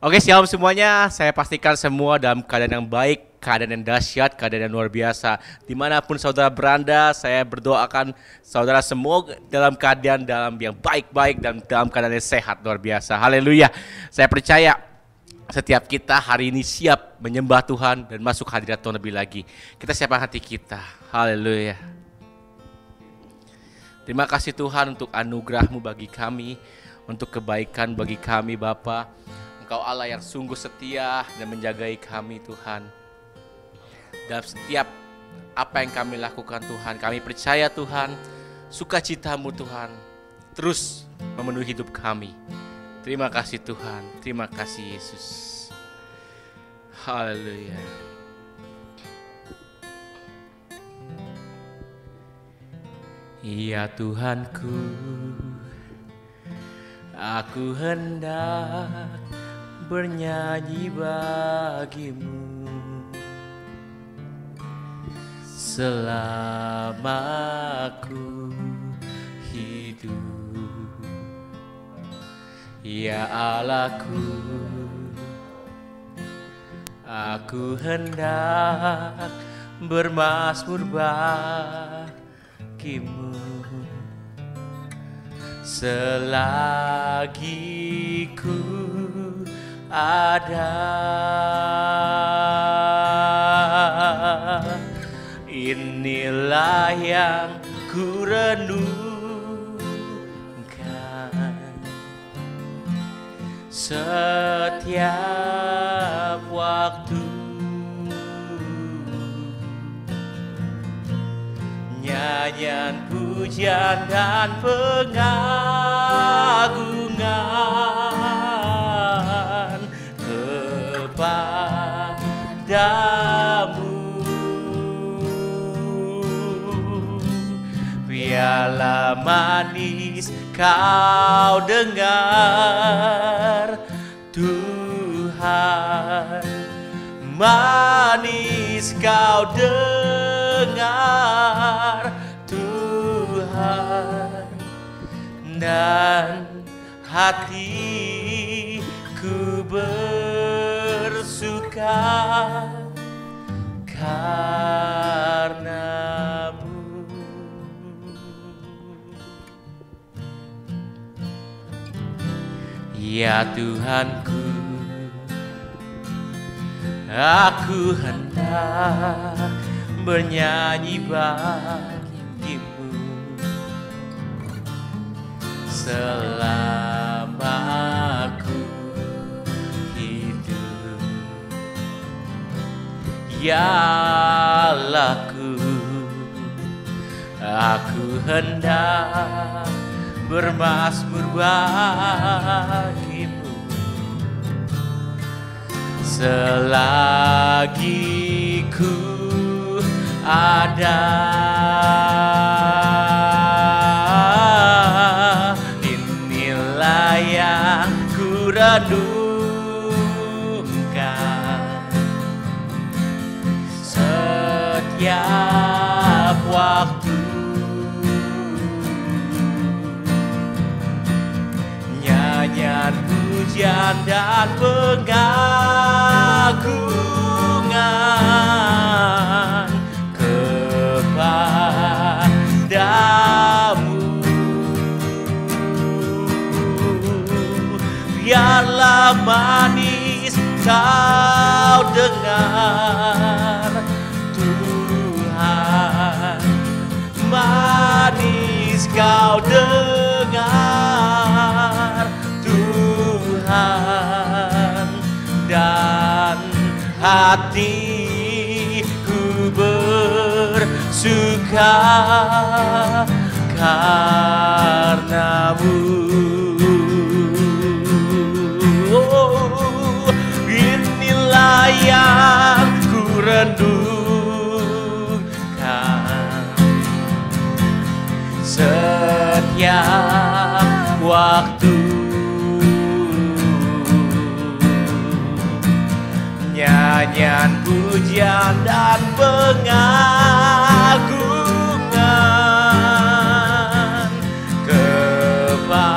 Oke, shalom semuanya. Saya pastikan semua dalam keadaan yang baik, keadaan yang dahsyat, keadaan yang luar biasa. Dimanapun saudara berada, saya berdoakan saudara semua dalam keadaan yang baik-baik dan dalam keadaan yang sehat luar biasa. Haleluya. Saya percaya setiap kita hari ini siap menyembah Tuhan dan masuk hadirat Tuhan lebih lagi. Kita siapkan hati kita. Haleluya. Terima kasih Tuhan untuk anugerah-Mu bagi kami, untuk kebaikan bagi kami Bapa. Engkau Allah yang sungguh setia dan menjagai kami Tuhan. Dalam setiap apa yang kami lakukan Tuhan, kami percaya Tuhan, sukacita-Mu Tuhan terus memenuhi hidup kami. Terima kasih Tuhan, terima kasih Yesus. Haleluya. Ya Tuhanku, aku hendak bernyanyi bagimu selama aku hidup. Ya Allahku, aku hendak bermazmur bagimu selagi ku ada. Inilah yang ku renungkan setiap waktu. Nyanyian, pujian dan pengagungan kepadamu. Biarlah manis kau dengar Tuhan, manis kau dengar Tuhan, dan hatiku bersuka karena-Mu. Ya Tuhanku, aku hendak bernyanyi bagimu selama aku hidup. Ya Allahku, aku hendak bermazmur bagimu selagi ku ada. Inilah yang ku renungkan setiap waktu. Nyanyian, pujian dan pengagungan kepadamu. Biarlah manis kau dengar Tuhan, manis kau dengar Tuhan, dan hatiku bersuka karena-Mu. Oh, inilah yang ku renungkan setiap waktu. Nyanyian, pujian dan pengagungan kepadamu.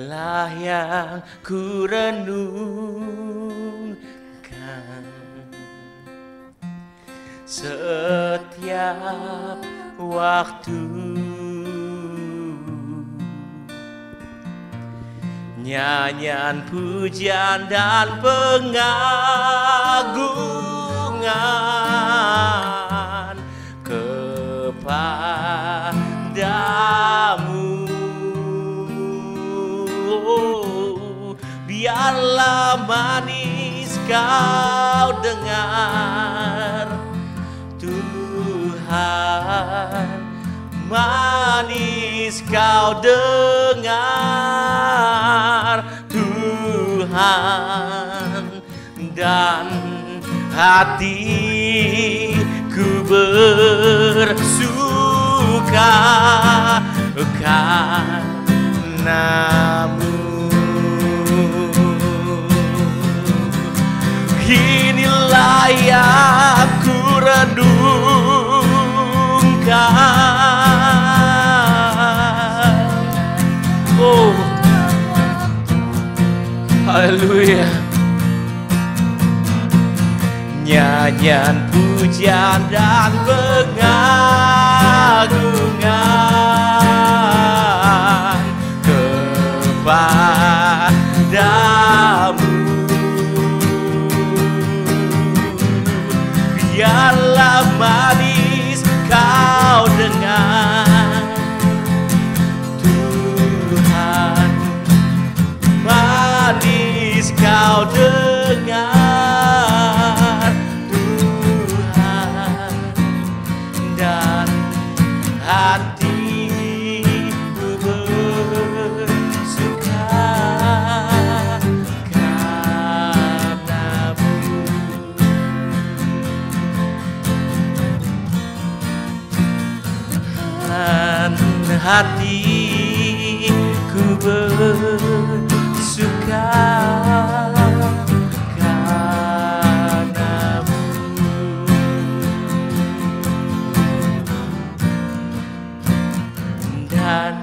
Inilah yang ku renungkan setiap waktu. Nyanyian pujian dan pengagungan kepadamu. Biarlah manis kau dengar, Tuhan, manis kau dengar, Tuhan, dan hatiku bersuka karenamu. Inilah yang ku renungkan. Oh, haleluya. Nyanyian pujian dan pengagungan kepadamu. Biarlah manis kau dengar, Tuhan, manis kau dengar, Tuhan, dan hatiku bersuka karenamu. Dan hatiku bersuka karenamu. Dan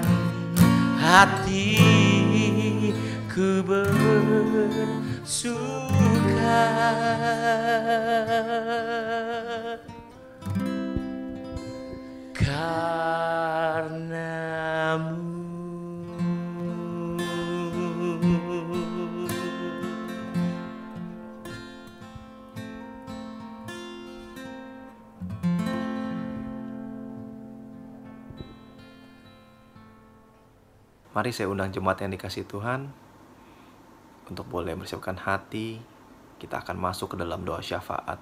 hatiku bersuka karenamu. Mari saya undang jemaat yang dikasihi Tuhan untuk boleh bersiapkan hati. Kita akan masuk ke dalam doa syafaat.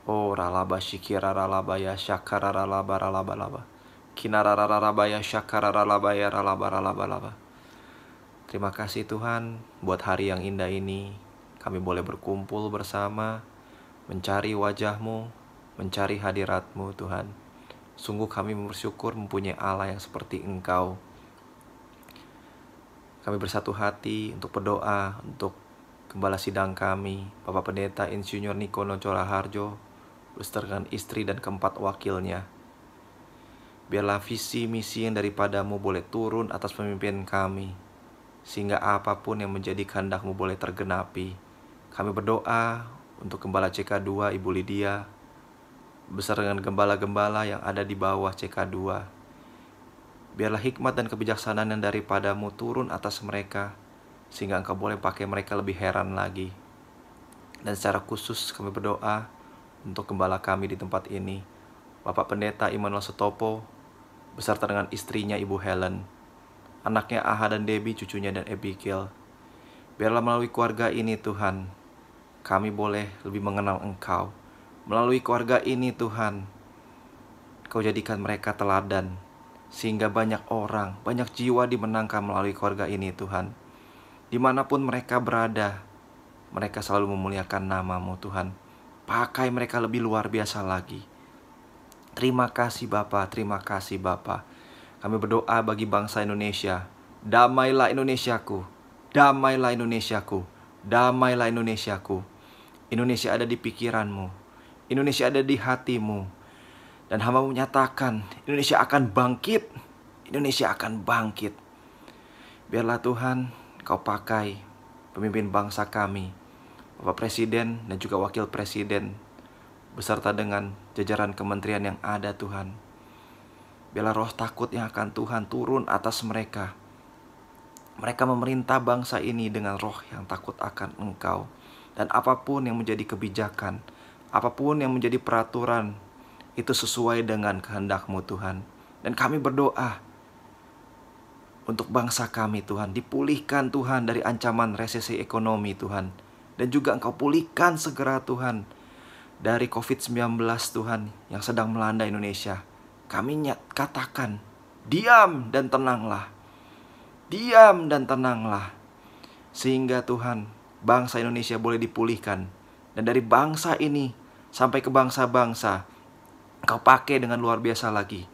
Oh ralaba syikira ralaba ya syakara ralaba ralaba laba kinara ralaba ya syakara ralaba ya ralaba ralaba laba. Terima kasih Tuhan buat hari yang indah ini. Kami boleh berkumpul bersama, mencari wajah-Mu, mencari hadirat-Mu Tuhan. Sungguh kami bersyukur mempunyai Allah yang seperti Engkau. Kami bersatu hati untuk berdoa untuk Gembala Sidang kami, Bapak Pendeta Insinyur Nikono Colaharjo, beserta istri dan keempat wakilnya. Biarlah visi misi yang daripada-Mu boleh turun atas pemimpin kami, sehingga apapun yang menjadi kehendak-Mu boleh tergenapi. Kami berdoa untuk Gembala CK2 Ibu Lydia, beserta dengan gembala-gembala yang ada di bawah CK2. Biarlah hikmat dan kebijaksanaan yang daripada-Mu turun atas mereka, sehingga Engkau boleh pakai mereka lebih heran lagi. Dan secara khusus kami berdoa untuk gembala kami di tempat ini, Bapak Pendeta Immanuel Setopo, beserta dengan istrinya Ibu Helen, anaknya Aha dan Debbie, cucunya dan Abigail. Biarlah melalui keluarga ini Tuhan, kami boleh lebih mengenal Engkau. Melalui keluarga ini Tuhan, Kau jadikan mereka teladan, sehingga banyak orang, banyak jiwa dimenangkan melalui keluarga ini Tuhan. Dimanapun mereka berada, mereka selalu memuliakan nama-Mu Tuhan. Pakai mereka lebih luar biasa lagi. Terima kasih Bapa, terima kasih Bapa. Kami berdoa bagi bangsa Indonesia. Damailah Indonesiaku, damailah Indonesiaku, damailah Indonesiaku. Indonesia ada di pikiran-Mu, Indonesia ada di hati-Mu. Dan hamba menyatakan Indonesia akan bangkit, Indonesia akan bangkit. Biarlah Tuhan Kau pakai pemimpin bangsa kami, Bapak Presiden dan juga Wakil Presiden, beserta dengan jajaran kementerian yang ada Tuhan. Biarlah roh takut yang akan Tuhan turun atas mereka. Mereka memerintah bangsa ini dengan roh yang takut akan Engkau. Dan apapun yang menjadi kebijakan, apapun yang menjadi peraturan, itu sesuai dengan kehendak-Mu Tuhan. Dan kami berdoa untuk bangsa kami Tuhan, dipulihkan Tuhan dari ancaman resesi ekonomi Tuhan. Dan juga Engkau pulihkan segera Tuhan dari COVID-19 Tuhan yang sedang melanda Indonesia. Kami katakan, diam dan tenanglah. Diam dan tenanglah. Sehingga Tuhan, bangsa Indonesia boleh dipulihkan. Dan dari bangsa ini sampai ke bangsa-bangsa, Engkau pakai dengan luar biasa lagi.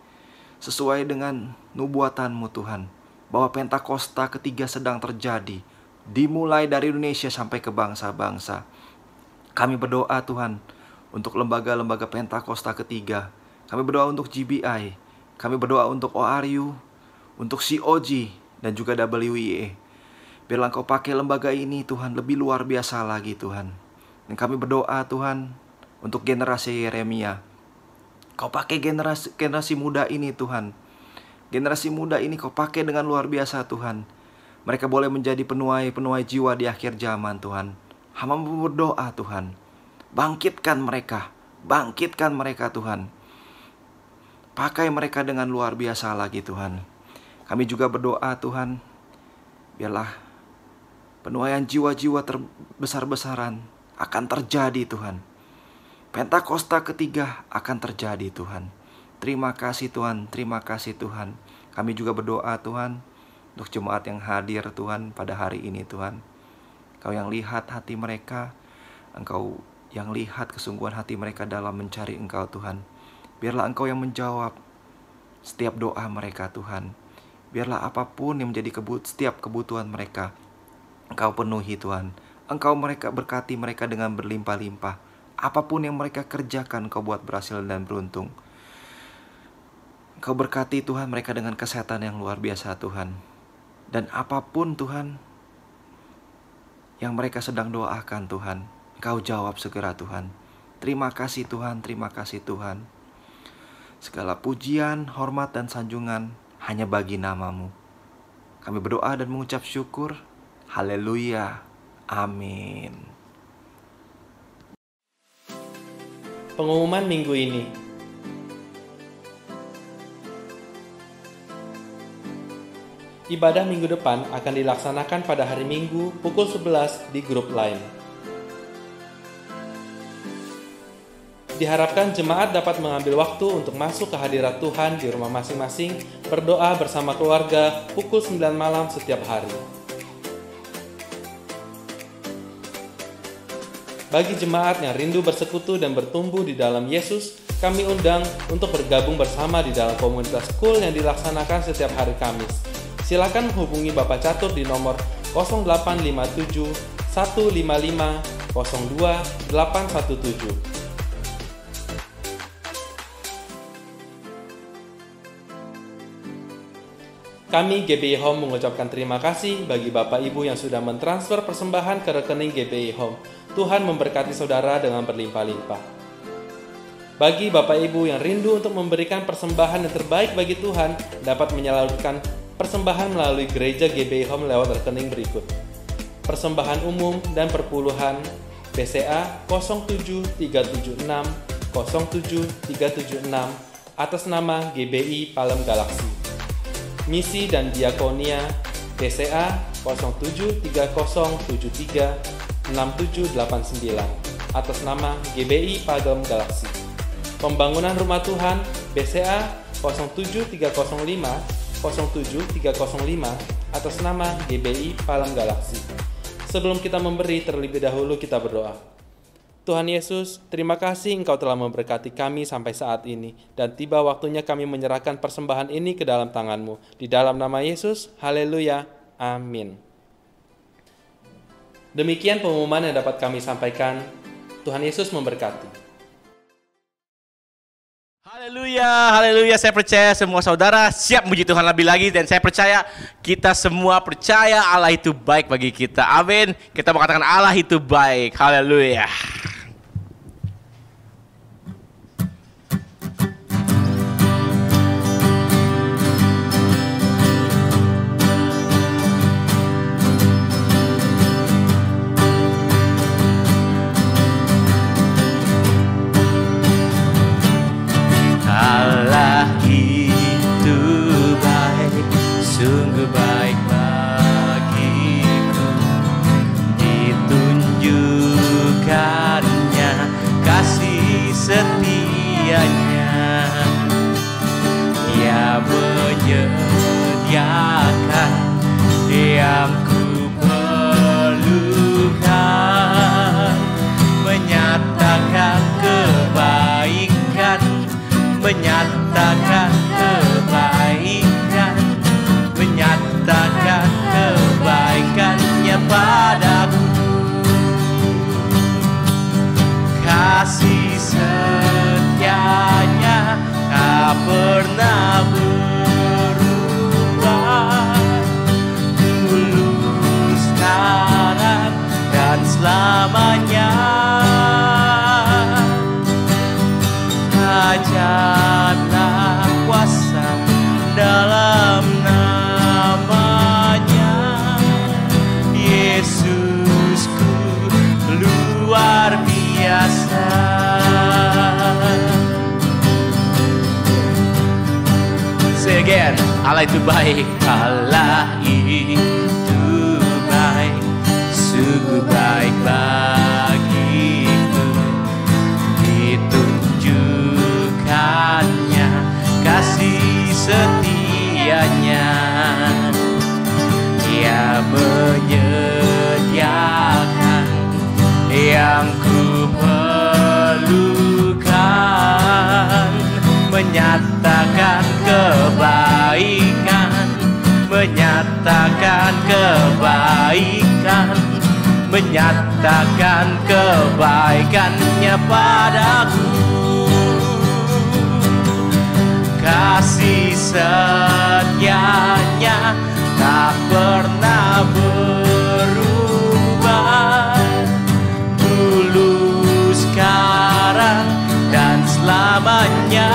Sesuai dengan nubuatan-Mu Tuhan, bahwa Pentakosta ketiga sedang terjadi, dimulai dari Indonesia sampai ke bangsa-bangsa. Kami berdoa Tuhan untuk lembaga-lembaga Pentakosta ketiga. Kami berdoa untuk GBI, kami berdoa untuk ORU, untuk COG, dan juga WIE. Biarlah Engkau pakai lembaga ini Tuhan lebih luar biasa lagi Tuhan. Dan kami berdoa Tuhan untuk generasi Yeremia. Kau pakai generasi muda ini Tuhan. Generasi muda ini Kau pakai dengan luar biasa Tuhan. Mereka boleh menjadi penuai jiwa di akhir zaman Tuhan. Hamba-Mu berdoa Tuhan, bangkitkan mereka Tuhan. Pakai mereka dengan luar biasa lagi Tuhan. Kami juga berdoa Tuhan, biarlah penuaian jiwa-jiwa terbesar-besaran akan terjadi Tuhan. Pentakosta ketiga akan terjadi Tuhan. Terima kasih Tuhan, terima kasih Tuhan. Kami juga berdoa Tuhan untuk jemaat yang hadir Tuhan pada hari ini Tuhan. Engkau yang lihat hati mereka, Engkau yang lihat kesungguhan hati mereka dalam mencari Engkau Tuhan. Biarlah Engkau yang menjawab setiap doa mereka Tuhan. Biarlah apapun yang menjadi setiap kebutuhan mereka, Engkau penuhi Tuhan. Engkau berkati mereka dengan berlimpah-limpah. Apapun yang mereka kerjakan, Engkau buat berhasil dan beruntung. Engkau berkati Tuhan mereka dengan kesehatan yang luar biasa Tuhan. Dan apapun Tuhan yang mereka sedang doakan Tuhan, Engkau jawab segera Tuhan. Terima kasih Tuhan, terima kasih Tuhan. Segala pujian, hormat dan sanjungan hanya bagi nama-Mu. Kami berdoa dan mengucap syukur. Haleluya. Amin. Pengumuman minggu ini. Ibadah minggu depan akan dilaksanakan pada hari Minggu pukul 11 di grup lain. Diharapkan jemaat dapat mengambil waktu untuk masuk ke hadirat Tuhan di rumah masing-masing, berdoa bersama keluarga pukul 9 malam setiap hari. Bagi jemaat yang rindu bersekutu dan bertumbuh di dalam Yesus, kami undang untuk bergabung bersama di dalam komunitas school yang dilaksanakan setiap hari Kamis. Silakan hubungi Bapak Catur di nomor 0857 155 02 817. Kami GBI Home mengucapkan terima kasih bagi Bapak Ibu yang sudah mentransfer persembahan ke rekening GBI Home. Tuhan memberkati saudara dengan berlimpah-limpah. Bagi Bapak Ibu yang rindu untuk memberikan persembahan yang terbaik bagi Tuhan, dapat menyalurkan persembahan melalui gereja GBI Home lewat rekening berikut. Persembahan umum dan perpuluhan BCA 07376 07376 atas nama GBI Palem Galaksi. Misi dan Diakonia BCA 0730736789 atas nama GBI Palem Galaksi. Pembangunan Rumah Tuhan BCA 07305 07305 atas nama GBI Palem Galaksi. Sebelum kita memberi, terlebih dahulu kita berdoa. Tuhan Yesus, terima kasih Engkau telah memberkati kami sampai saat ini, dan tiba waktunya kami menyerahkan persembahan ini ke dalam tangan-Mu. Di dalam nama Yesus, haleluya, amin. Demikian pengumuman yang dapat kami sampaikan. Tuhan Yesus memberkati. Haleluya, haleluya. Saya percaya semua saudara siap muji Tuhan lebih lagi. Dan saya percaya kita semua percaya Allah itu baik bagi kita. Amin. Kita mau katakan Allah itu baik. Haleluya. Allah itu baik, sungguh baik bagiku. Ditunjukkannya kasih setianya. Dia menyediakan yang ku perlukan, menyatakan kebaikan, menyatakan kebaikan, menyatakan kebaikannya padaku. Kasih setianya tak pernah berubah, dulu, sekarang, dan selamanya. Ajarlah kuasa dalam namanya. Yesusku luar biasa. Say again. Allah itu baik. Allah itu baik, sungguh baik bagiku. Ditunjukkannya kasih setianya. Dia menyediakan yang ku perlukan, menyatakan kebaikan, menyatakan kebaikan, menyatakan kebaikannya padaku. Kasih setianya tak pernah berubah, dulu, sekarang, dan selamanya.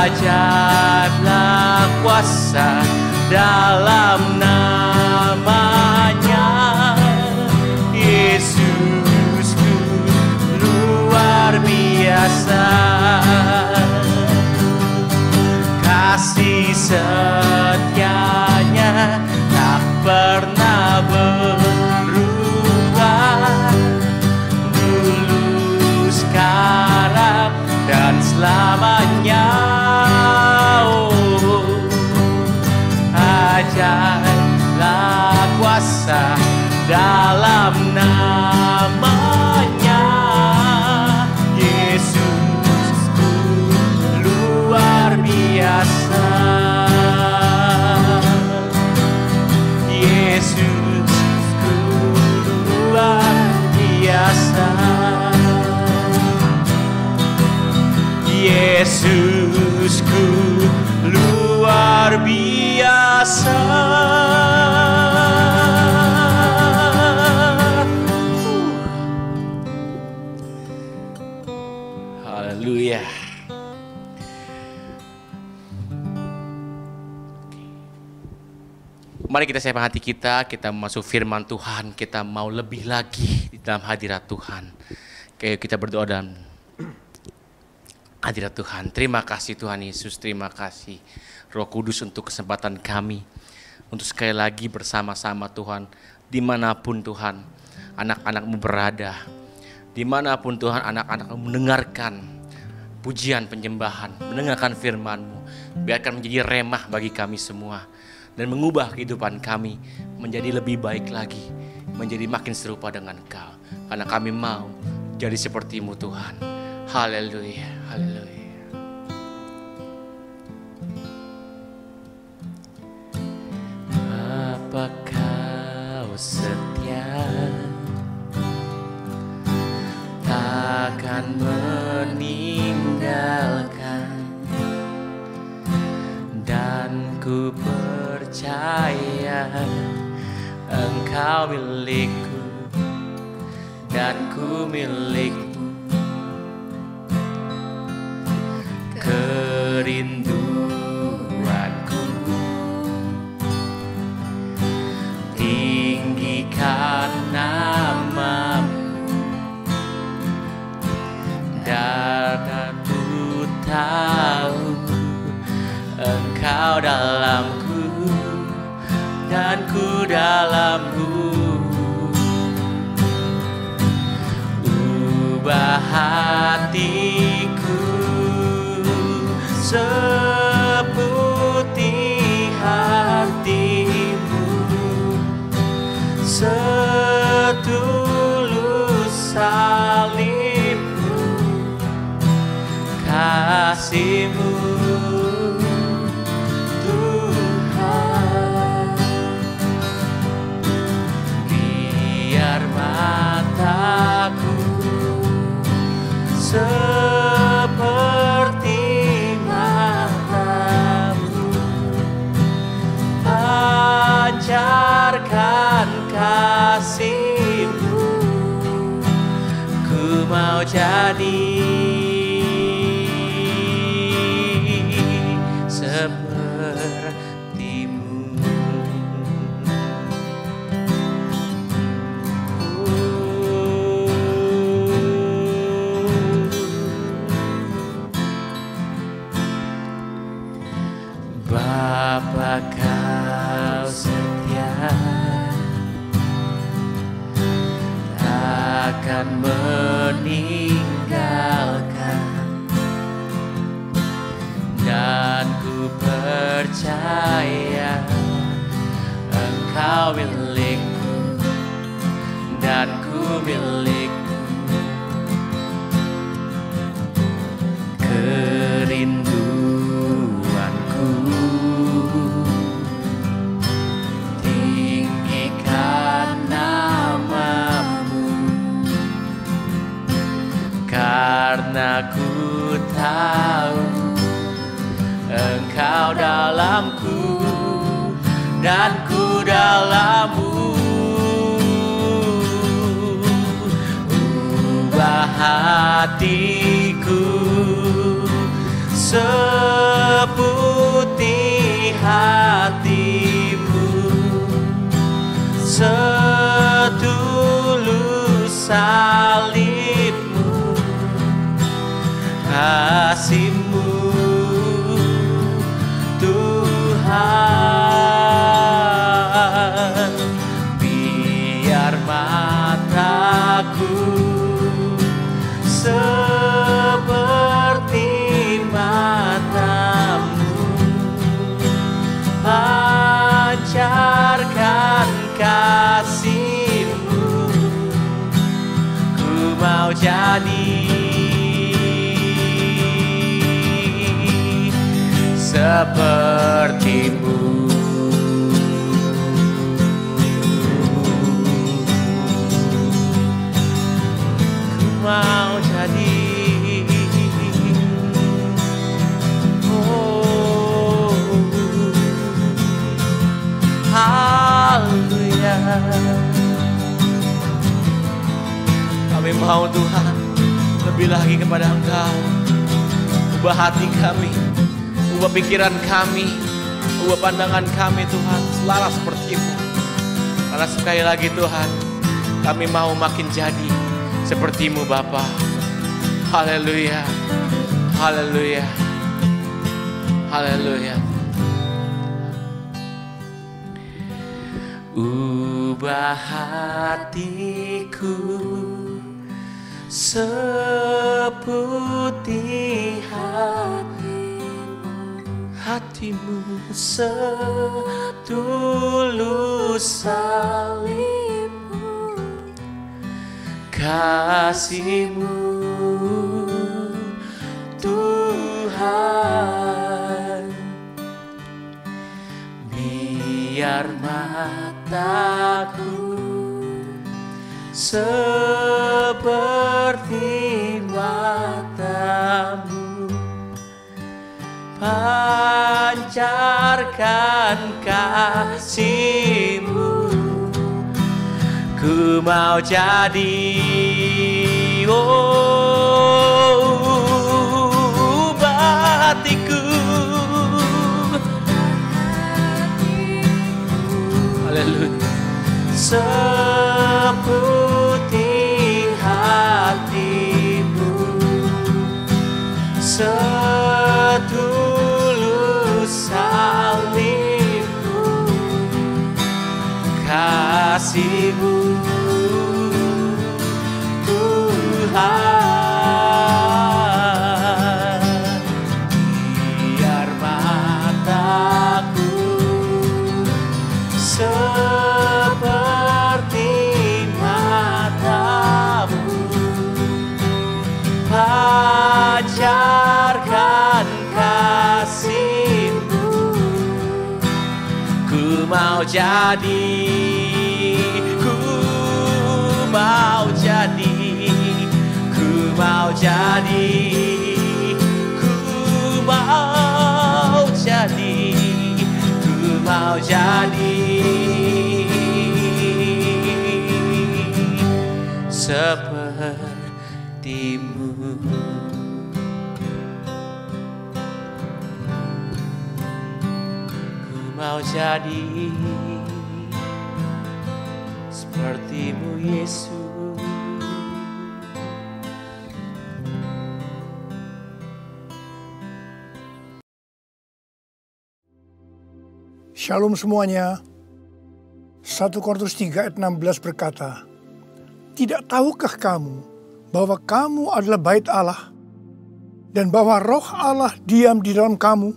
Ajarlah kuasa dalam namanya. Yesusku luar biasa. Kasih setianya tak pernah berubah, dulu, sekarang, dan selamanya. Oh, ajarlah kuasa dalam namanya. Yesusku luar biasa. Yesusku luar biasa. Yesusku luar biasa. Haleluya. Mari kita siapkan hati kita masuk firman Tuhan, kita mau lebih lagi di dalam hadirat Tuhan. Kayak kita berdoa dalam hadirat Tuhan. Terima kasih Tuhan Yesus, terima kasih Roh Kudus untuk kesempatan kami untuk sekali lagi bersama-sama Tuhan, dimanapun Tuhan anak-anak-Mu berada, dimanapun Tuhan anak-anak-Mu mendengarkan pujian penyembahan, mendengarkan firman-Mu, biarkan menjadi remah bagi kami semua dan mengubah kehidupan kami menjadi lebih baik lagi, menjadi makin serupa dengan Kau, karena kami mau jadi seperti-Mu Tuhan. Haleluya, haleluya. Apa Kau setia, tak takkan meninggalkan, dan ku percaya Engkau milikku dan ku milikmu. Kerinduanku tinggikan namamu, dan ku tahu Engkau dalamku dan ku dalammu. Ubah hatiku seputih hatimu, setulus salibmu, kasihmu Tuhan. Biar mataku seperti matamu, pancarkan kasih-Mu, ku mau jadi seperti-Mu. Bapa, Kau setia, takkan meninggalkan, dan ku percaya Engkau milikku dan ku milikmu. Kerinduanku tinggikan namamu, karena ku tahu Engkau dalamku dan ku dalammu. Ubah hatiku seputih hatimu, setulus salibmu, kasih-Mu Tuhan. Biar mataku seperti matamu, pancarkan kasih-Mu, ku mau jadi seperti-Mu. Ku mau jadi, oh, haleluya. Kami mau Tuhan lebih lagi kepada Engkau. Ubah hati kami, ubah pikiran kami, ubah pandangan kami Tuhan, selaras seperti-Mu. Karena sekali lagi Tuhan, kami mau makin jadi seperti-Mu Bapa. Haleluya, haleluya, haleluya. Ubah hatiku seputih hatimu, setulus salibmu, kasih-Mu Tuhan. Biar mataku seperti matamu, pancarkan kasih-Mu. Ku mau jadi hatiku. Haleluya. Seputih hati-Mu, setulus salib-Mu, kasih-Mu Tuhan. Biar mataku seperti mata-Mu, pancarkan kasih-Mu. Ku mau jadi, ku mau jadi, ku mau jadi, ku mau jadi, ku mau jadi seperti-Mu. Ku mau jadi seperti-Mu, Yesus. Shalom semuanya. 1 Korintus 3 ayat 16 berkata, tidak tahukah kamu bahwa kamu adalah bait Allah dan bahwa roh Allah diam di dalam kamu?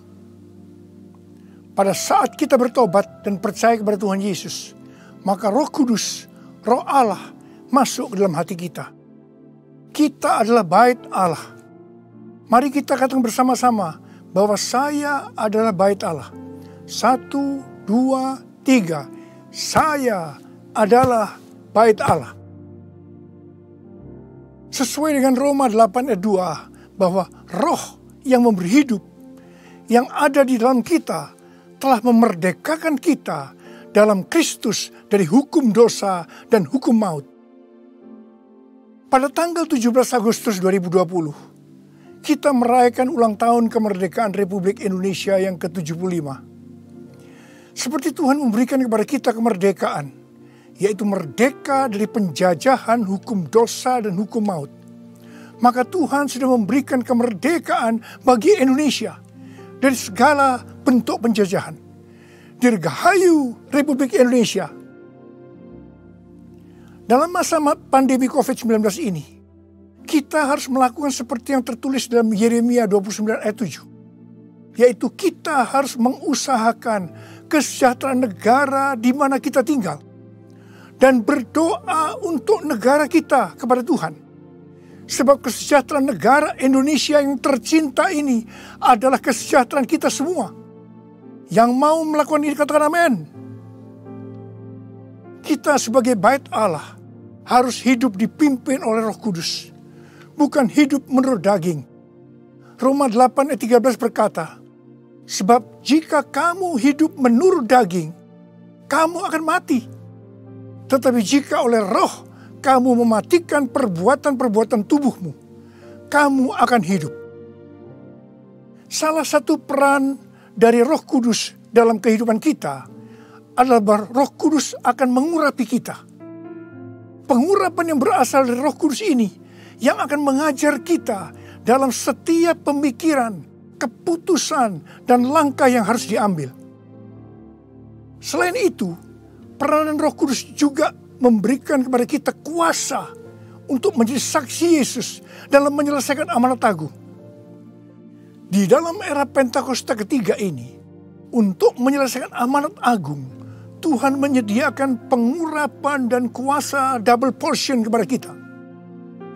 Pada saat kita bertobat dan percaya kepada Tuhan Yesus, maka Roh Kudus, Roh Allah masuk ke dalam hati kita. Kita adalah bait Allah. Mari kita katakan bersama-sama bahwa saya adalah bait Allah. 1, 2, 3. Saya adalah bait Allah. Sesuai dengan Roma 8 ayat 2, bahwa roh yang memberi hidup, yang ada di dalam kita, telah memerdekakan kita dalam Kristus dari hukum dosa dan hukum maut. Pada tanggal 17 Agustus 2020, kita merayakan ulang tahun kemerdekaan Republik Indonesia yang ke-75. Seperti Tuhan memberikan kepada kita kemerdekaan, yaitu merdeka dari penjajahan hukum dosa dan hukum maut. Maka Tuhan sudah memberikan kemerdekaan bagi Indonesia dari segala bentuk penjajahan. Dirgahayu Republik Indonesia. Dalam masa pandemi COVID-19 ini, kita harus melakukan seperti yang tertulis dalam Yeremia 29 ayat 7. Yaitu kita harus mengusahakan kesejahteraan negara di mana kita tinggal. Dan berdoa untuk negara kita kepada Tuhan. Sebab kesejahteraan negara Indonesia yang tercinta ini adalah kesejahteraan kita semua. Yang mau melakukan ini katakan amin. Kita sebagai bait Allah harus hidup dipimpin oleh Roh Kudus. Bukan hidup menurut daging. Roma 8 ayat 13 berkata, sebab jika kamu hidup menurut daging, kamu akan mati. Tetapi jika oleh roh kamu mematikan perbuatan-perbuatan tubuhmu, kamu akan hidup. Salah satu peran dari Roh Kudus dalam kehidupan kita adalah bahwa Roh Kudus akan mengurapi kita. Pengurapan yang berasal dari Roh Kudus ini yang akan mengajar kita dalam setiap pemikiran, keputusan, dan langkah yang harus diambil. Selain itu, peranan Roh Kudus juga memberikan kepada kita kuasa untuk menjadi saksi Yesus dalam menyelesaikan amanat agung. Di dalam era Pentakosta ketiga ini, untuk menyelesaikan amanat agung, Tuhan menyediakan pengurapan dan kuasa double portion kepada kita.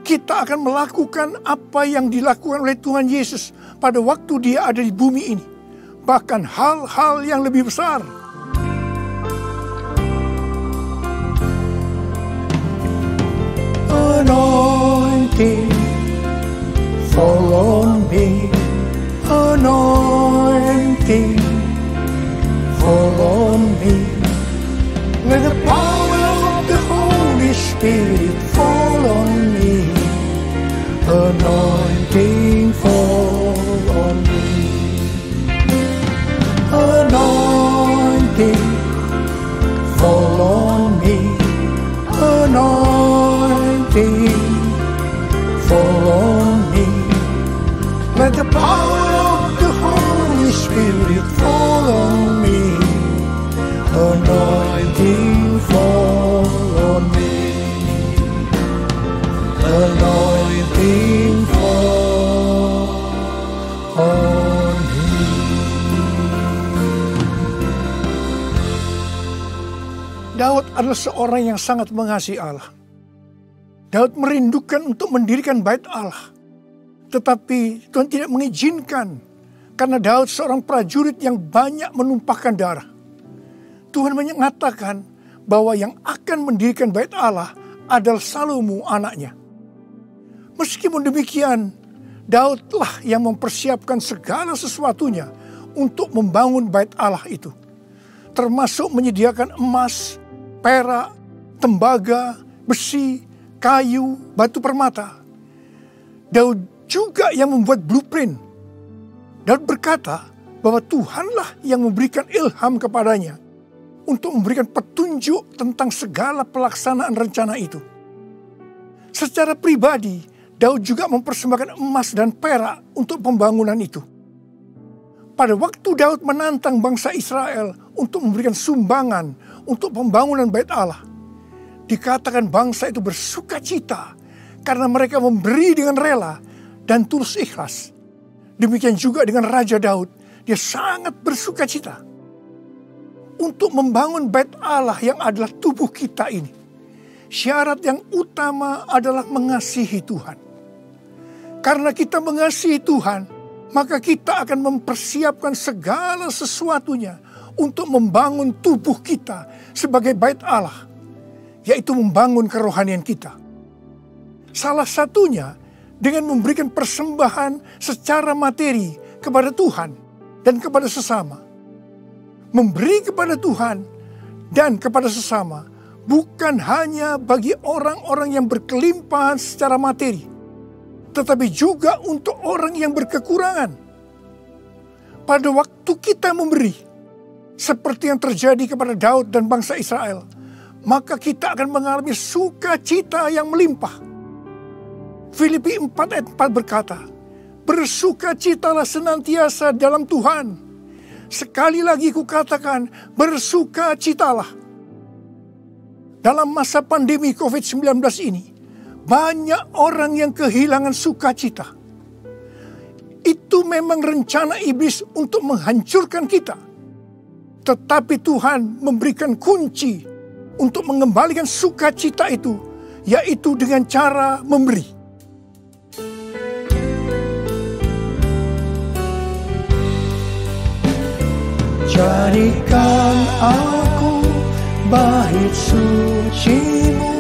Kita akan melakukan apa yang dilakukan oleh Tuhan Yesus pada waktu Dia ada di bumi ini. Bahkan hal-hal yang lebih besar. Anointing anointing fall on me. Let the power of the Holy Spirit fall on me. Anointing fall on me. Anointing fall on me. Anointing fall on me. Let the power of the Holy Spirit fall on me. Anointing fall on me. Anointing fall on me. Daud adalah seorang yang sangat mengasihi Allah. Daud merindukan untuk mendirikan bait Allah. Tetapi Tuhan tidak mengizinkan karena Daud seorang prajurit yang banyak menumpahkan darah. Tuhan mengatakan bahwa yang akan mendirikan bait Allah adalah Salomo anaknya. Meskipun demikian, Daudlah yang mempersiapkan segala sesuatunya untuk membangun bait Allah itu. Termasuk menyediakan emas, perak, tembaga, besi, kayu, batu permata. Daud juga yang membuat blueprint. Daud berkata bahwa Tuhanlah yang memberikan ilham kepadanya untuk memberikan petunjuk tentang segala pelaksanaan rencana itu. Secara pribadi, Daud juga mempersembahkan emas dan perak untuk pembangunan itu. Pada waktu Daud menantang bangsa Israel untuk memberikan sumbangan untuk pembangunan bait Allah, dikatakan bangsa itu bersuka cita karena mereka memberi dengan rela dan tulus ikhlas. Demikian juga dengan Raja Daud, dia sangat bersuka cita untuk membangun bait Allah yang adalah tubuh kita ini. Syarat yang utama adalah mengasihi Tuhan. Karena kita mengasihi Tuhan, maka kita akan mempersiapkan segala sesuatunya untuk membangun tubuh kita sebagai bait Allah, yaitu membangun kerohanian kita. Salah satunya dengan memberikan persembahan secara materi kepada Tuhan dan kepada sesama. Memberi kepada Tuhan dan kepada sesama bukan hanya bagi orang-orang yang berkelimpahan secara materi, tetapi juga untuk orang yang berkekurangan. Pada waktu kita memberi, seperti yang terjadi kepada Daud dan bangsa Israel, maka kita akan mengalami sukacita yang melimpah. Filipi 4 ayat 4 berkata, bersukacitalah senantiasa dalam Tuhan. Sekali lagi kukatakan, bersukacitalah. Dalam masa pandemi COVID-19 ini, banyak orang yang kehilangan sukacita. Itu memang rencana iblis untuk menghancurkan kita. Tetapi Tuhan memberikan kunci untuk mengembalikan sukacita itu, yaitu dengan cara memberi. Jadikan aku bait suci-Mu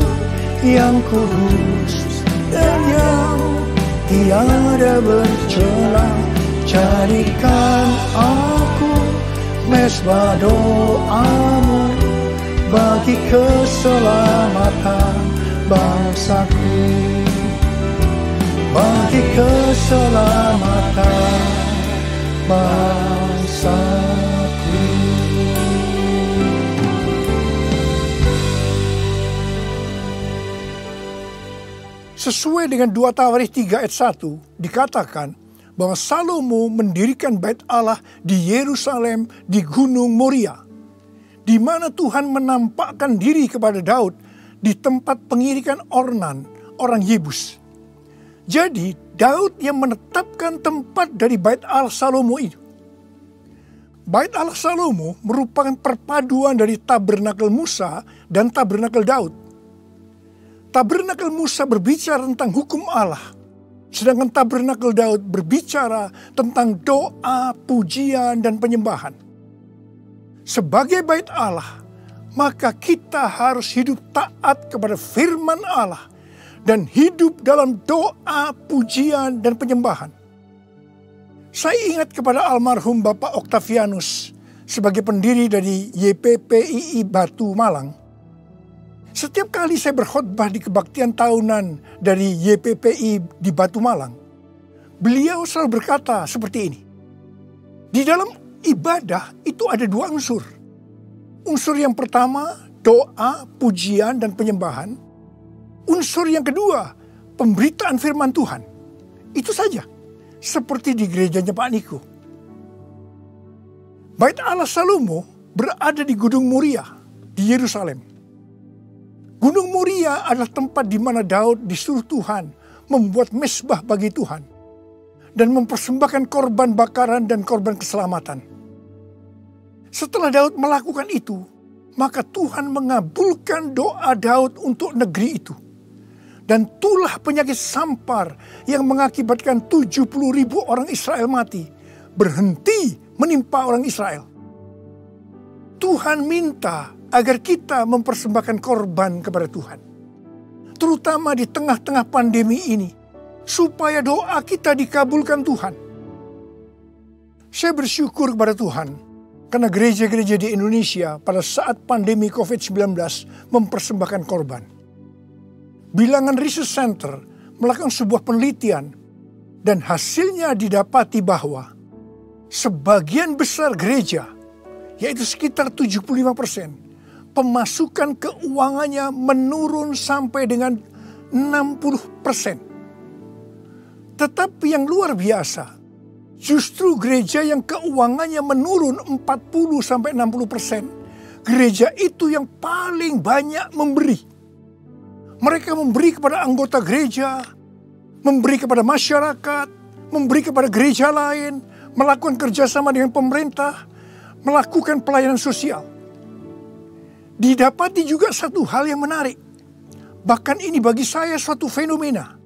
yang kudus dan yang tiada bercela. Jadikan aku mesbah doa-Mu bagi keselamatan bangsaku, bagi keselamatan bangsaku. Sesuai dengan 2 Tawarikh 3 ayat 1 dikatakan bahwa Salomo mendirikan bait Allah di Yerusalem di Gunung Moria, di mana Tuhan menampakkan diri kepada Daud di tempat pengirikan Ornan, orang Yebus. Jadi Daud yang menetapkan tempat dari bait Allah Salomo itu. Bait Allah Salomo merupakan perpaduan dari tabernakel Musa dan tabernakel Daud. Tabernakel Musa berbicara tentang hukum Allah, sedangkan tabernakel Daud berbicara tentang doa, pujian, dan penyembahan. Sebagai bait Allah, maka kita harus hidup taat kepada firman Allah dan hidup dalam doa, pujian, dan penyembahan. Saya ingat kepada almarhum Bapak Octavianus sebagai pendiri dari YPPII Batu Malang. Setiap kali saya berkhotbah di kebaktian tahunan dari YPPI di Batu Malang, beliau selalu berkata seperti ini. Di dalam ibadah itu ada dua unsur. Unsur yang pertama, doa, pujian, dan penyembahan. Unsur yang kedua, pemberitaan firman Tuhan. Itu saja. Seperti di gerejanya Pak Niko. Bait Allah Salomo berada di Gunung Moria di Yerusalem. Gunung Moria adalah tempat di mana Daud disuruh Tuhan membuat mezbah bagi Tuhan dan mempersembahkan korban bakaran dan korban keselamatan. Setelah Daud melakukan itu, maka Tuhan mengabulkan doa Daud untuk negeri itu. Dan tulah penyakit sampar yang mengakibatkan 70.000 orang Israel mati berhenti menimpa orang Israel. Tuhan minta agar kita mempersembahkan korban kepada Tuhan. Terutama di tengah-tengah pandemi ini, supaya doa kita dikabulkan Tuhan. Saya bersyukur kepada Tuhan, karena gereja-gereja di Indonesia pada saat pandemi COVID-19 mempersembahkan korban. Bilangan Research Center melakukan sebuah penelitian dan hasilnya didapati bahwa sebagian besar gereja, yaitu sekitar 75%, pemasukan keuangannya menurun sampai dengan 60%. Tetapi yang luar biasa, justru gereja yang keuangannya menurun 40-60%, gereja itu yang paling banyak memberi. Mereka memberi kepada anggota gereja, memberi kepada masyarakat, memberi kepada gereja lain, melakukan kerjasama dengan pemerintah, melakukan pelayanan sosial. Didapati juga satu hal yang menarik. Bahkan ini bagi saya suatu fenomena.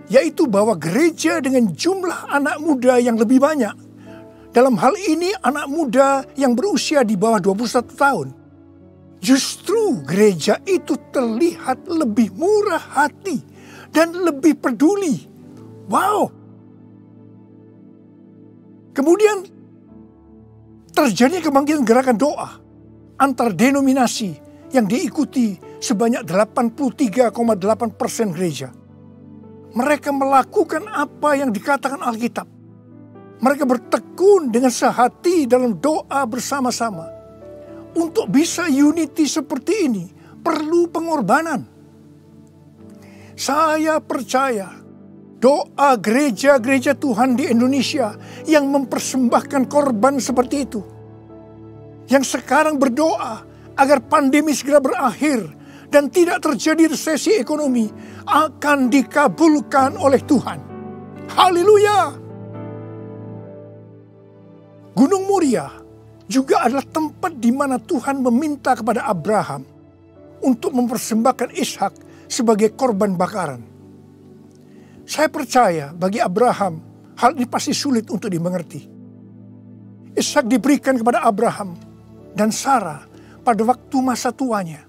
Yaitu bahwa gereja dengan jumlah anak muda yang lebih banyak. Dalam hal ini anak muda yang berusia di bawah 21 tahun. Justru gereja itu terlihat lebih murah hati dan lebih peduli. Wow! Kemudian terjadi kebangkitan gerakan doa antar denominasi yang diikuti sebanyak 83,8% gereja. Mereka melakukan apa yang dikatakan Alkitab. Mereka bertekun dengan sehati dalam doa bersama-sama. Untuk bisa unity seperti ini, perlu pengorbanan. Saya percaya doa gereja-gereja Tuhan di Indonesia yang mempersembahkan korban seperti itu. Yang sekarang berdoa agar pandemi segera berakhir dan tidak terjadi resesi ekonomi akan dikabulkan oleh Tuhan. Haleluya! Gunung Moria juga adalah tempat di mana Tuhan meminta kepada Abraham untuk mempersembahkan Ishak sebagai korban bakaran. Saya percaya bagi Abraham hal ini pasti sulit untuk dimengerti. Ishak diberikan kepada Abraham dan Sarah pada waktu masa tuanya,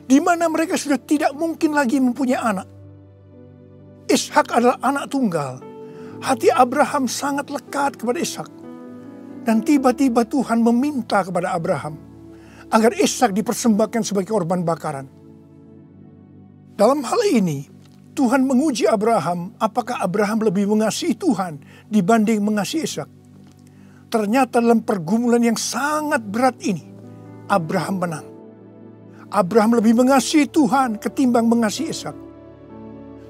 di mana mereka sudah tidak mungkin lagi mempunyai anak. Ishak adalah anak tunggal. Hati Abraham sangat lekat kepada Ishak. Dan tiba-tiba Tuhan meminta kepada Abraham agar Ishak dipersembahkan sebagai korban bakaran. Dalam hal ini, Tuhan menguji Abraham apakah Abraham lebih mengasihi Tuhan dibanding mengasihi Ishak. Ternyata dalam pergumulan yang sangat berat ini, Abraham menang. Abraham lebih mengasihi Tuhan ketimbang mengasihi Ishak.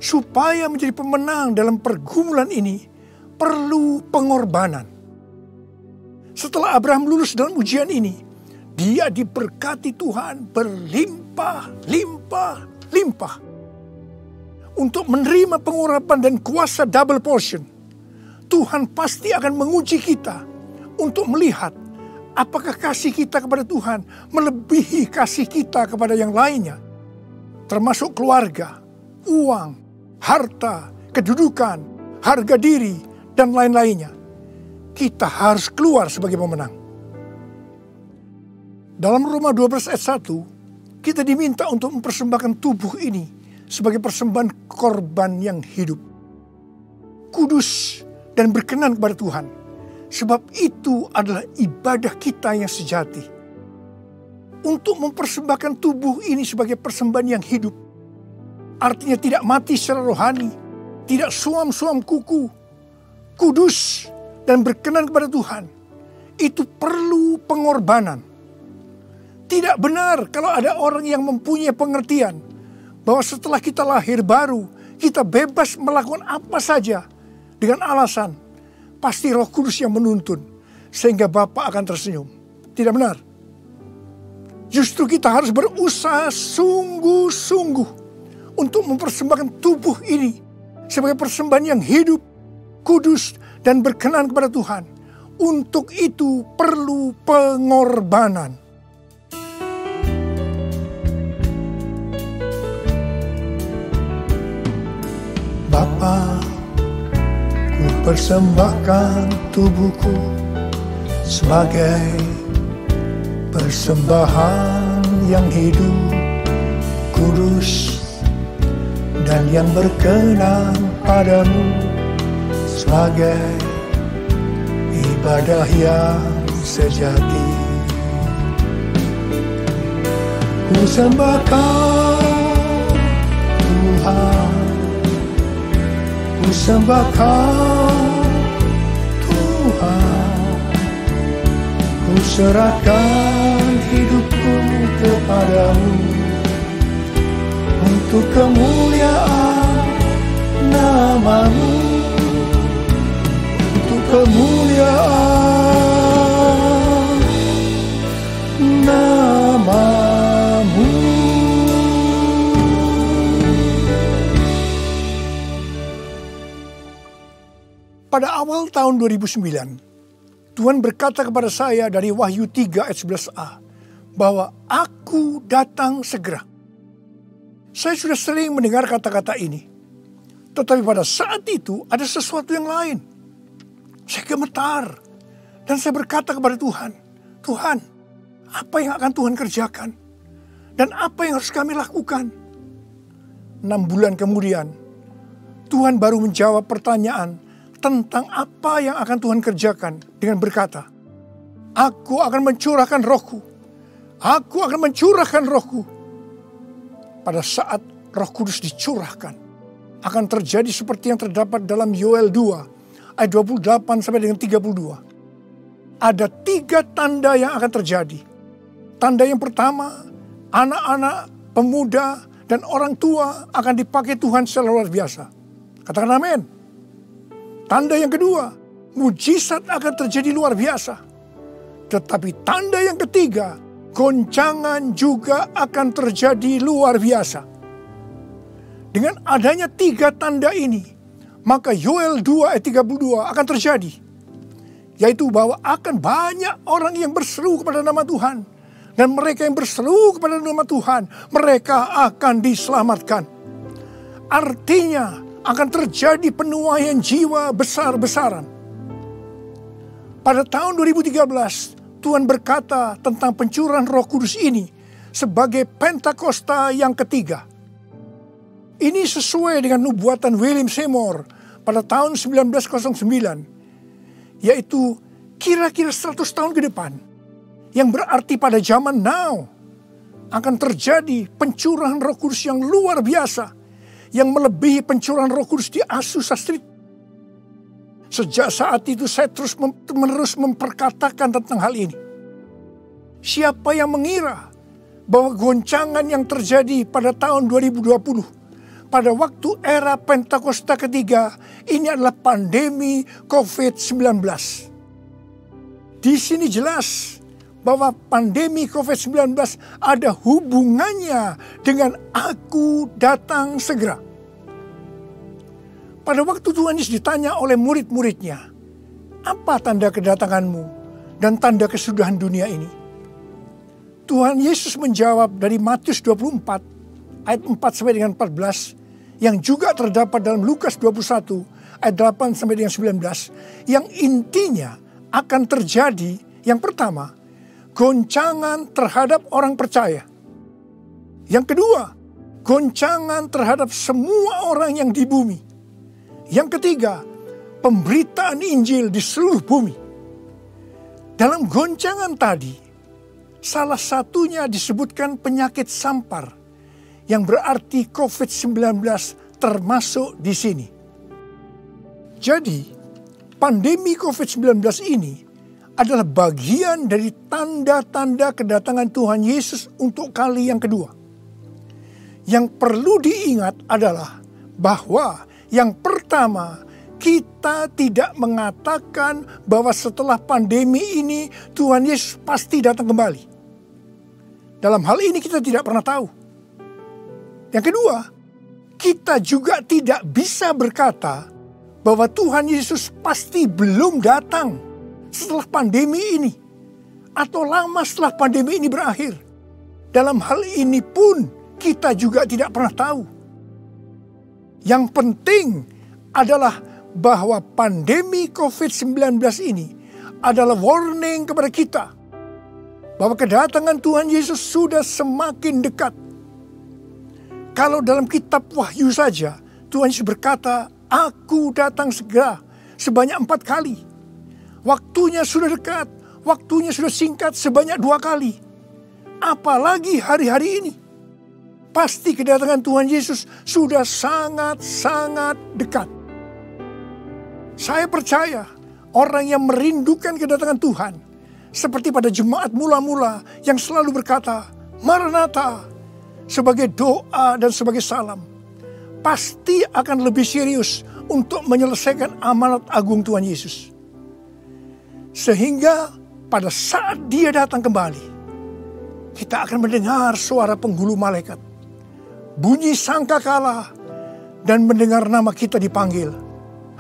Supaya menjadi pemenang dalam pergumulan ini, perlu pengorbanan. Setelah Abraham lulus dalam ujian ini, dia diberkati Tuhan berlimpah-limpah. Untuk menerima pengurapan dan kuasa double portion, Tuhan pasti akan menguji kita untuk melihat apakah kasih kita kepada Tuhan melebihi kasih kita kepada yang lainnya. Termasuk keluarga, uang, harta, kedudukan, harga diri, dan lain-lainnya. Kita harus keluar sebagai pemenang. Dalam Roma 12 ayat 1, kita diminta untuk mempersembahkan tubuh ini sebagai persembahan korban yang hidup, kudus, dan berkenan kepada Tuhan. Sebab itu adalah ibadah kita yang sejati. Untuk mempersembahkan tubuh ini sebagai persembahan yang hidup. Artinya tidak mati secara rohani, tidak suam-suam kuku, kudus dan berkenan kepada Tuhan. Itu perlu pengorbanan. Tidak benar kalau ada orang yang mempunyai pengertian bahwa setelah kita lahir baru, kita bebas melakukan apa saja dengan alasan pasti Roh Kudus yang menuntun sehingga Bapa akan tersenyum. Tidak benar. Justru kita harus berusaha sungguh-sungguh untuk mempersembahkan tubuh ini sebagai persembahan yang hidup, kudus, dan berkenan kepada Tuhan. Untuk itu perlu pengorbanan. Bapa, ku persembahkan tubuhku sebagai persembahan yang hidup, kudus, dan yang berkenan padamu, sebagai ibadah yang sejati. Ku sembahkan Tuhan, ku sembahkan Tuhan, ku serahkan hidupku kepadamu untuk kemuliaan nama-Mu, untuk kemuliaan nama-Mu. Pada awal tahun 2009, Tuhan berkata kepada saya dari Wahyu 3 ayat 11a, bahwa aku datang segera. Saya sudah sering mendengar kata-kata ini. Tetapi pada saat itu ada sesuatu yang lain. Saya gemetar. Dan saya berkata kepada Tuhan, Tuhan, apa yang akan Tuhan kerjakan? Dan apa yang harus kami lakukan? 6 bulan kemudian, Tuhan baru menjawab pertanyaan tentang apa yang akan Tuhan kerjakan dengan berkata, aku akan mencurahkan Rohku. Aku akan mencurahkan Rohku. Pada saat Roh Kudus dicurahkan, akan terjadi seperti yang terdapat dalam Yoel 2 ayat 28 sampai dengan 32. Ada 3 tanda yang akan terjadi. Tanda yang pertama, anak-anak, pemuda, dan orang tua akan dipakai Tuhan secara luar biasa. Katakan amin. Tanda yang kedua, mujizat akan terjadi luar biasa. Tetapi tanda yang ketiga, goncangan juga akan terjadi luar biasa. Dengan adanya 3 tanda ini, maka Yoel 2 ayat 32 akan terjadi. Yaitu bahwa akan banyak orang yang berseru kepada nama Tuhan. Dan mereka yang berseru kepada nama Tuhan, mereka akan diselamatkan. Artinya akan terjadi penuaian jiwa besar-besaran. Pada tahun 2013, Tuhan berkata tentang pencurahan Roh Kudus ini sebagai Pentakosta yang ketiga. Ini sesuai dengan nubuatan William Seymour pada tahun 1909, yaitu kira-kira 100 tahun ke depan, yang berarti pada zaman now akan terjadi pencurahan Roh Kudus yang luar biasa, yang melebihi pencurahan Roh Kudus di Azusa Street. Sejak saat itu saya terus-menerus memperkatakan tentang hal ini. Siapa yang mengira bahwa goncangan yang terjadi pada tahun 2020, pada waktu era Pentakosta ketiga, ini adalah pandemi COVID-19. Di sini jelas bahwa pandemi COVID-19 ada hubungannya dengan aku datang segera. Pada waktu Tuhan Yesus ditanya oleh murid-muridnya, apa tanda kedatanganmu dan tanda kesudahan dunia ini? Tuhan Yesus menjawab dari Matius 24 ayat 4 sampai dengan 14, yang juga terdapat dalam Lukas 21 ayat 8 sampai dengan 19, yang intinya akan terjadi yang pertama, goncangan terhadap orang percaya. Yang kedua, goncangan terhadap semua orang yang di bumi. Yang ketiga, pemberitaan Injil di seluruh bumi. Dalam goncangan tadi, salah satunya disebutkan penyakit sampar, yang berarti COVID-19 termasuk di sini. Jadi, pandemi COVID-19 ini adalah bagian dari tanda-tanda kedatangan Tuhan Yesus untuk kali yang kedua. Yang perlu diingat adalah bahwa yang pertama, kita tidak mengatakan bahwa setelah pandemi ini Tuhan Yesus pasti datang kembali. Dalam hal ini kita tidak pernah tahu. Yang kedua, kita juga tidak bisa berkata bahwa Tuhan Yesus pasti belum datang setelah pandemi ini atau lama setelah pandemi ini berakhir. Dalam hal ini pun kita juga tidak pernah tahu. Yang penting adalah bahwa pandemi COVID-19 ini adalah warning kepada kita bahwa kedatangan Tuhan Yesus sudah semakin dekat. Kalau dalam kitab Wahyu saja, Tuhan Yesus berkata, "Aku datang segera," sebanyak 4 kali. Waktunya sudah dekat, waktunya sudah singkat sebanyak 2 kali. Apalagi hari-hari ini. Pasti kedatangan Tuhan Yesus sudah sangat-sangat dekat. Saya percaya orang yang merindukan kedatangan Tuhan, seperti pada jemaat mula-mula yang selalu berkata, "Maranatha," sebagai doa dan sebagai salam, pasti akan lebih serius untuk menyelesaikan amanat agung Tuhan Yesus. Sehingga pada saat Dia datang kembali, kita akan mendengar suara penghulu malaikat, bunyi sangkakala, dan mendengar nama kita dipanggil.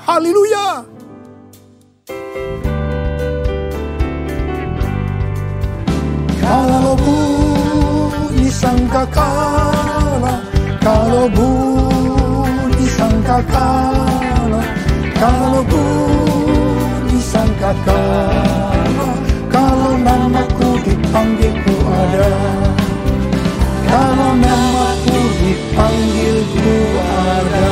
Haleluya! Kalau bunyi sangkakala, kalau bunyi sangkakala, kalau bunyi sangkakala, kalau namaku dipanggil ku ada, kalau namaku dipanggil ku ada.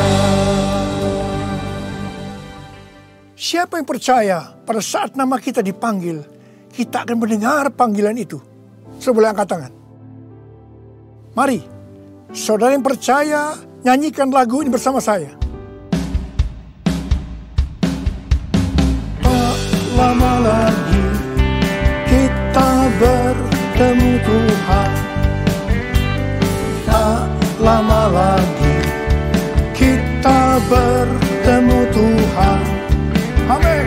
Siapa yang percaya pada saat nama kita dipanggil, kita akan mendengar panggilan itu? Sebelah angkat tangan. Mari, saudara yang percaya, nyanyikan lagu ini bersama saya. Tak lama lagi kita bertemu Tuhan. Tak lama lagi kita bertemu Tuhan. Amin.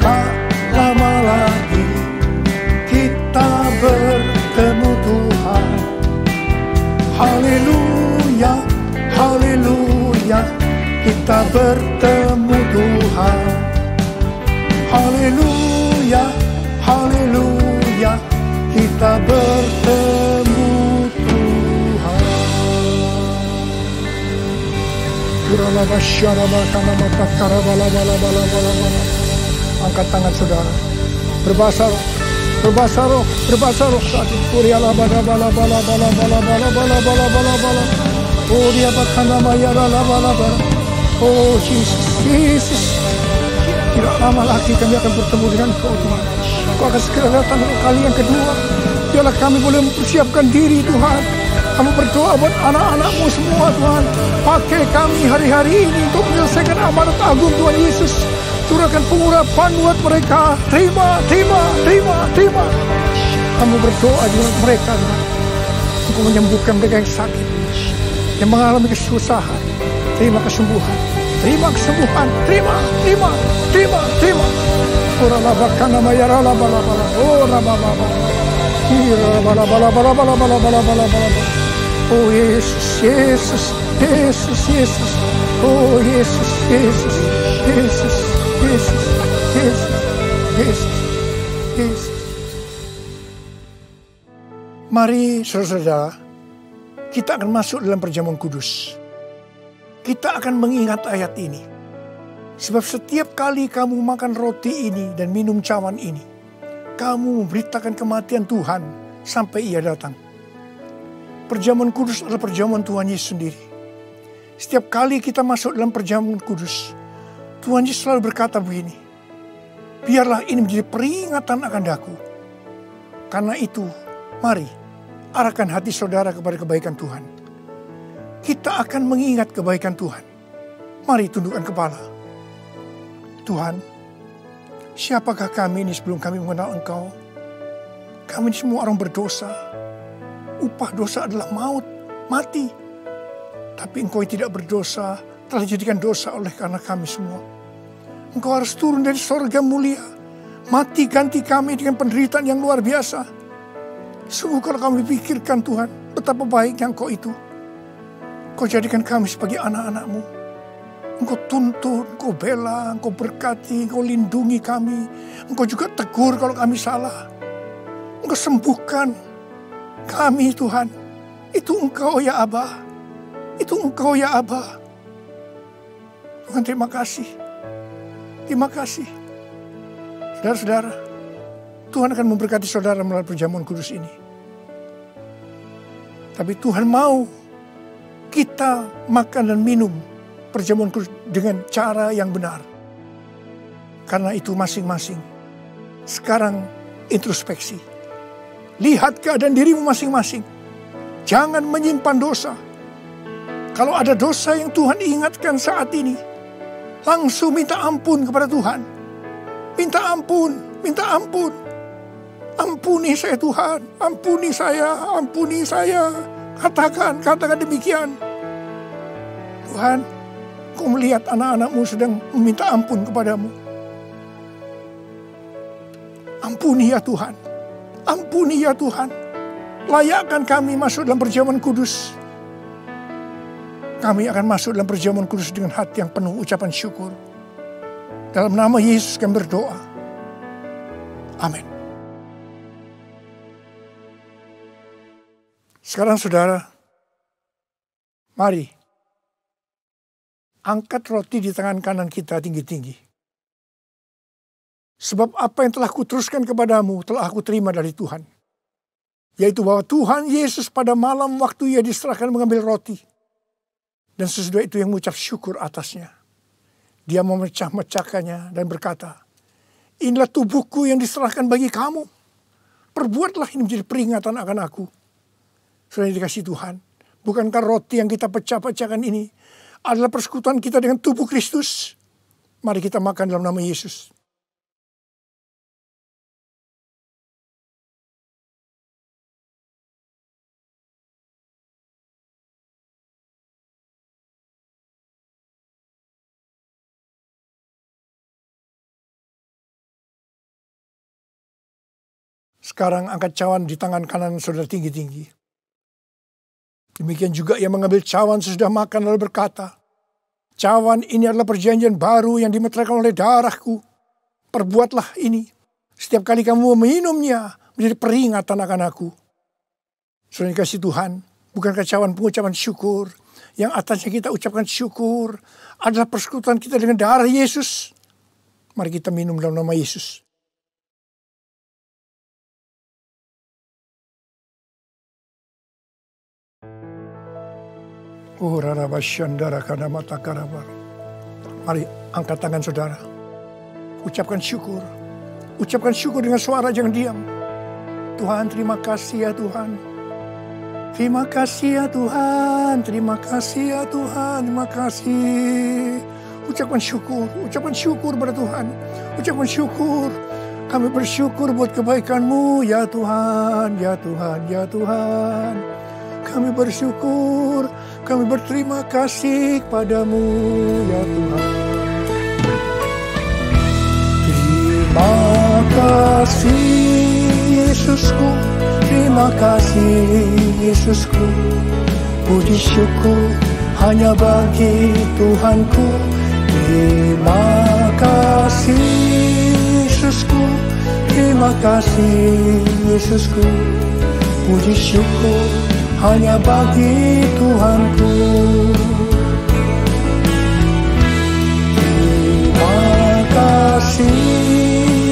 Tak lama lagi kita bertemu Tuhan. Haleluya, haleluya, kita bertemu Tuhan. Haleluya, haleluya, kita bertemu Tuhan. Angkat tangan saudara, berbahasa roh, berbahasa roh, berbahasa roh saat itu. Oh dia bahkan nama ya bala. Oh Yesus, Yesus. Tidak lama lagi kami akan bertemu dengan Kau Tuhan. Kau akan segera datang untuk kali yang kedua. Biarlah kami boleh mempersiapkan diri Tuhan. Kami berdoa buat anak-anak-Mu semua Tuhan. Pakai kami hari-hari ini untuk menyelesaikan amanat agung Tuhan Yesus. Curahkan pengurapan buat mereka. Terima, terima, terima, terima. Kamu berdoa juga untuk mereka Tuhan. Untuk menyembuhkan mereka yang sakit, yang mengalami kesusahan. Terima kesembuhan. Terima kesembuhan. Terima, terima, terima, terima. Ora labakan nama ya rala bala bala. Ora bala bala. Ira bala bala bala bala bala bala bala bala. Oh Yesus, Yesus, Yesus, Yesus. Oh Yesus, Yesus, Yesus, Yesus, Yesus, Yesus, Yesus. Mari saudara-saudara, kita akan masuk dalam perjamuan kudus. Kita akan mengingat ayat ini. Sebab setiap kali kamu makan roti ini dan minum cawan ini, kamu memberitakan kematian Tuhan sampai Ia datang. Perjamuan kudus adalah perjamuan Tuhan Yesus sendiri. Setiap kali kita masuk dalam perjamuan kudus, Tuhan Yesus selalu berkata begini, biarlah ini menjadi peringatan akan daku. Karena itu, mari arahkan hati saudara kepada kebaikan Tuhan. Kita akan mengingat kebaikan Tuhan. Mari tundukkan kepala. Tuhan, siapakah kami ini sebelum kami mengenal Engkau? Kami ini semua orang berdosa. Upah dosa adalah maut, mati. Tapi Engkau tidak berdosa, telah dijadikan dosa oleh karena kami semua. Engkau harus turun dari sorga mulia, mati ganti kami dengan penderitaan yang luar biasa. Sungguh kalau kami pikirkan Tuhan, betapa baiknya Engkau itu. Engkau jadikan kami sebagai anak-anak-Mu. Engkau tuntun, Engkau bela, Engkau berkati, Engkau lindungi kami. Engkau juga tegur kalau kami salah. Engkau sembuhkan kami Tuhan. Itu Engkau ya Abah. Itu Engkau ya Abah. Tuhan terima kasih. Terima kasih. Saudara-saudara, Tuhan akan memberkati saudara melalui perjamuan kudus ini. Tapi Tuhan mau kita makan dan minum perjamuan kudus dengan cara yang benar. Karena itu masing-masing. Sekarang introspeksi. Lihat keadaan dirimu masing-masing. Jangan menyimpan dosa. Kalau ada dosa yang Tuhan ingatkan saat ini, langsung minta ampun kepada Tuhan. Minta ampun, minta ampun. Ampuni saya Tuhan, ampuni saya, ampuni saya. Katakan demikian. Tuhan, Kau melihat anak-anak-Mu sedang meminta ampun kepadamu. Ampuni ya Tuhan, ampuni ya Tuhan. Layakkan kami masuk dalam perjamuan kudus. Kami akan masuk dalam perjamuan kudus dengan hati yang penuh ucapan syukur. Dalam nama Yesus kami berdoa. Amin. Sekarang saudara, mari angkat roti di tangan kanan kita tinggi-tinggi. Sebab apa yang telah kuteruskan kepadamu telah aku terima dari Tuhan. Yaitu bahwa Tuhan Yesus pada malam waktu ia diserahkan mengambil roti. Dan sesudah itu yang mengucap syukur atasnya. Dia memecah-mecahkannya dan berkata, inilah tubuhku yang diserahkan bagi kamu. Perbuatlah ini menjadi peringatan akan aku. Sudah dikasih Tuhan. Bukankah roti yang kita pecah-pecahkan ini adalah persekutuan kita dengan tubuh Kristus? Mari kita makan dalam nama Yesus. Sekarang angkat cawan di tangan kanan saudara tinggi-tinggi. Demikian juga ia mengambil cawan sesudah makan lalu berkata, cawan ini adalah perjanjian baru yang dimeteraikan oleh darahku. Perbuatlah ini. Setiap kali kamu meminumnya menjadi peringatan akan aku. Saudara dikasih Tuhan, bukankah cawan pengucapan syukur yang atasnya kita ucapkan syukur adalah persekutuan kita dengan darah Yesus? Mari kita minum dalam nama Yesus. Oh, mari angkat tangan saudara. Ucapkan syukur. Ucapkan syukur dengan suara, jangan diam. Tuhan, terima kasih ya Tuhan. Terima kasih ya Tuhan. Terima kasih ya Tuhan. Terima kasih. Ucapkan syukur pada Tuhan. Ucapkan syukur. Kami bersyukur buat kebaikan-Mu ya Tuhan. Ya Tuhan, ya Tuhan. Kami bersyukur. Kami berterima kasih kepadamu ya Tuhan. Terima kasih Yesusku, terima kasih Yesusku. Puji syukur hanya bagi Tuhanku. Terima kasih Yesusku, terima kasih Yesusku. Puji syukur hanya bagi Tuhanku. Terima kasih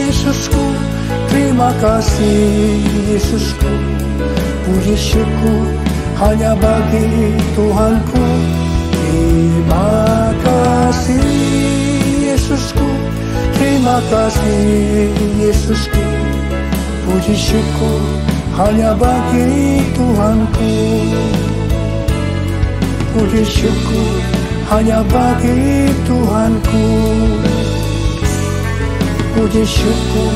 Yesusku, terima kasih Yesusku. Puji syukur hanya bagi Tuhanku. Terima kasih Terima kasih Yesusku, puji syukur hanya bagi Tuhanku. Puji syukur hanya bagi Tuhanku. Puji syukur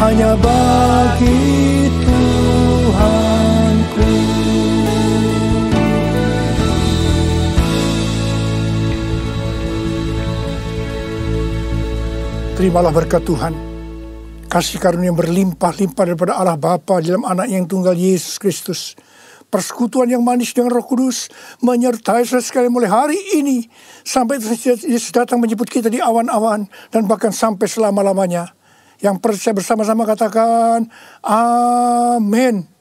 hanya bagi Tuhanku. Terimalah berkat Tuhan, kasih karunia yang berlimpah-limpah daripada Allah Bapa dalam anak yang tunggal Yesus Kristus. Persekutuan yang manis dengan Roh Kudus menyertai saudara sekalian mulai hari ini sampai Yesus datang menjemput kita di awan-awan dan bahkan sampai selama-lamanya. Yang percaya bersama-sama katakan amin.